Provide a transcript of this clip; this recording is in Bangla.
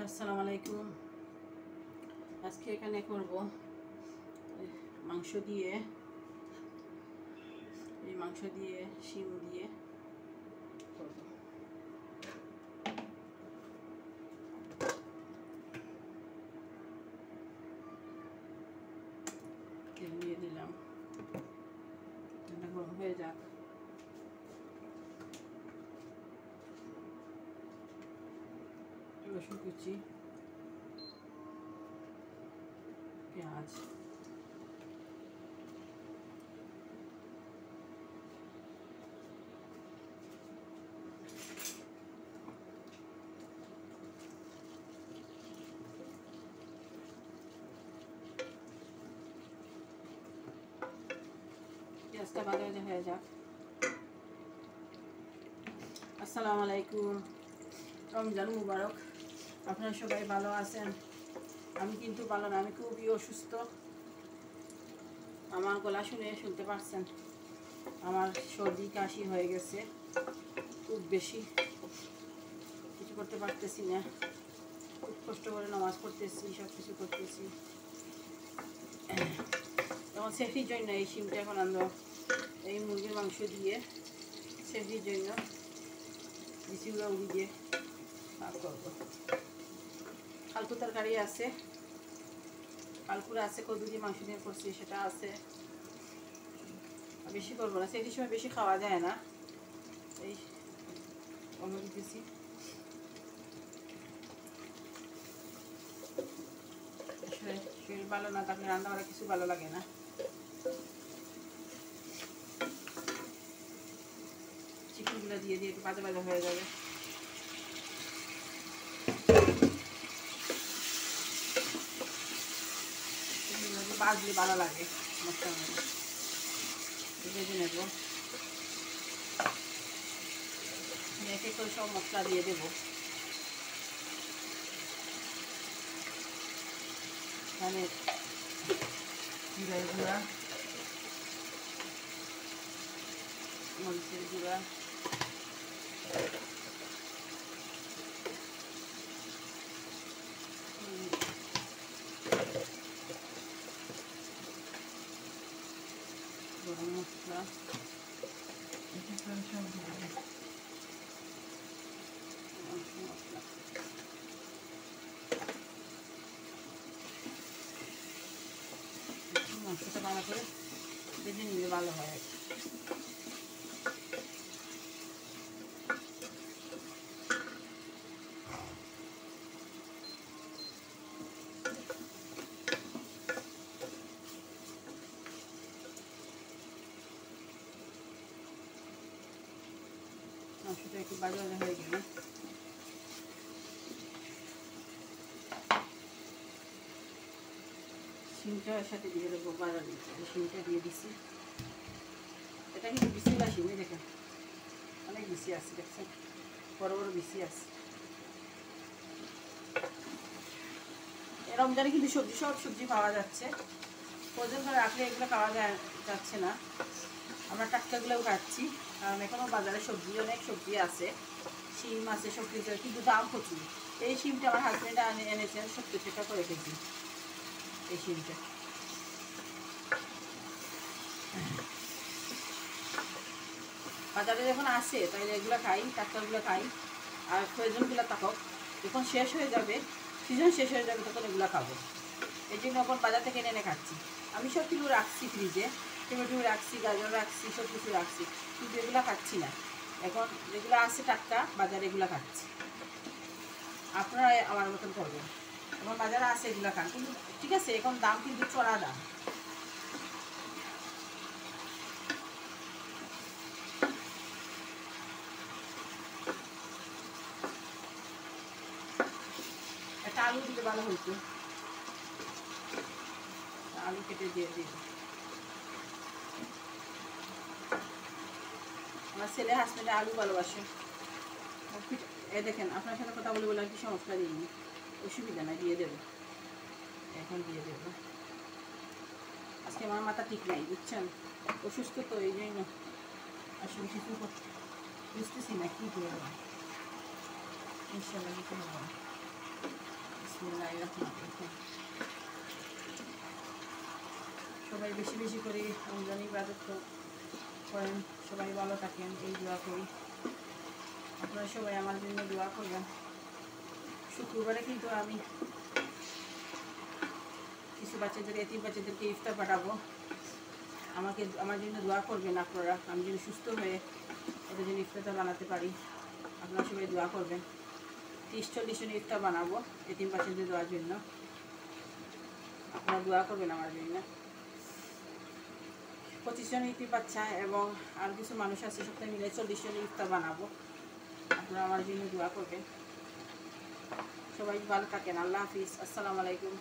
আসসালামু আলাইকুম। আজকে এখানে করব মাংস দিয়ে, এই মাংস দিয়ে শিম দিয়ে করব। তেল দিয়ে দিলাম, এটা গরম হয়ে যাক। রসুন কুচি, পেঁয়াজ, পেঁয়াজটা ভাজা ভাজা হয়ে যাক। আসসালামু আলাইকুম, রমজান মুবারক। আপনারা সবাই ভালো আছেন? আমি কিন্তু ভালো না, আমি খুবই অসুস্থ। আমার গলা শুনতে পারছেন, আমার সর্দি কাশি হয়ে গেছে খুব বেশি, কিছু করতে পারতেছি না, খুব কষ্ট করে নামাজ পড়তেছি, সব কিছু করতেছি। এখন সেফির জন্য এই শিমটা এখন আমরা এই মুরগির মাংস দিয়ে সেফির জন্য বিচিগুলো উড়ি দিয়ে ভাগ করবো। কালকু তরকারি আছে, কালকুরা আছে, কদু দিয়ে মাংস দিয়ে করছি সেটা আছে। বেশি করবো না, সেই সময় বেশি খাওয়া যায় না, এই অন্য দিতেছি। শরীর ভালো না থাকলে রান্না করা কিছু ভালো লাগে না। চিকেনগুলো দিয়ে দিয়ে একটু ভাজা ভাজা হয়ে যাবে। ভাজলে ভালো লাগে, মশলার মধ্যে ভেজে নেব। এক এক করে সব মশলা দিয়ে দেবো। এখানে জিরার গুঁড়া, মরিচের গুঁড়া, গরম মশলা, মাংসটা ভালো করে ভেজে নিলে ভালো হয়। মাংসটা একটু ভাজা ভাজা হয়ে গেলে শিমটার সাথে দিয়ে দেবো। বাজার শিমটা দিয়ে দিচ্ছি। এটা কিন্তু বিচিগুলা শিমে দেখেন, অনেক বিচি আছে, দেখছেন বড় বড় বিচি আছে। রমজানে কিন্তু সব সবজি পাওয়া যাচ্ছে, ফ্রোজেন করে রাখলে এগুলো পাওয়া যাচ্ছে না। আমরা টাটকাগুলোও খাচ্ছি, কারণ এখনও বাজারে অনেক সবজি আছে, শিম আছে, সব কিছু, কিন্তু দাম প্রচুর। এই শিমটা আমার হাজব্যান্ড এনেছেন 70 টাকা করে কেজি। এই শিমটা বাজারে যখন আসে তাহলে এগুলো খাই, টাটকাগুলো খাই। আর প্রয়োজনগুলো থাকুক, যখন শেষ হয়ে যাবে, সিজন শেষ হয়ে যাবে, তখন এগুলো খাবো। এই জন্য এখন বাজার থেকে এনে খাচ্ছি। আমি সব কিছু রাখছি ফ্রিজে, টমেটো রাখছি, গাজর রাখছি, সব কিছু রাখছি, কিন্তু এগুলো খাচ্ছি না। এখন যেগুলো আছে টাটকা বাজারে এগুলো খাচ্ছি। আপনারা আমার মতন করবেন, এখন বাজারে আছে এগুলো খান, কিন্তু ঠিক আছে, এখন দাম কিন্তু চড়া দাম। একটা আলু দিলে ভালো হইতো, আলু কেটে দিয়ে দিই। আমার ছেলে হাজবেন্ডে আলু ভালোবাসে। এই দেখেন, আপনার সাথে কথা বলে আর কি সমস্যা দিইনি, অসুবিধা নাই, দিয়ে দেবো, এখন দিয়ে দেবো। আজকে আমার মাথা ঠিক নাই, বুঝছেন, অসুস্থ তো, এই জন্য আসলে কিছু বুঝতেছি না কী করবো। ইনশাল্লাহ কিছু হবে না। বিসমিল্লাহির রহমানির রহিম। সবাই বেশি বেশি করে রমজান ইবাদত করেন, সবাই ভালো থাকেন, এই দোয়া করি। আপনারা সবাই আমার জন্য দোয়া করবেন। শুক্রবারে কিন্তু আমি কিছু বাচ্চাদের, এতিম বাচ্চাদেরকে ইফতার পাঠাবো। আমার জন্য দোয়া করবেন আপনারা, আমি যেন সুস্থ হয়ে ওদের জন্য ইফতারটা বানাতে পারি। আপনারা সবাই দোয়া করবেন। 30-40 জন ইফতার বানাবো এতিম বাচ্চাদের দেওয়ার জন্য। আপনারা দোয়া করবেন আমার জন্য। 25 জন ইতিম বাচ্চা এবং আর কিছু মানুষ আছে, সপ্তাহে মিলে 40 জন ইফতার বানাবো। আপনারা আমার জন্য দোয়া করবেন। সবাই ভালো থাকেন। আল্লাহ হাফিজ। আসসালামু আলাইকুম।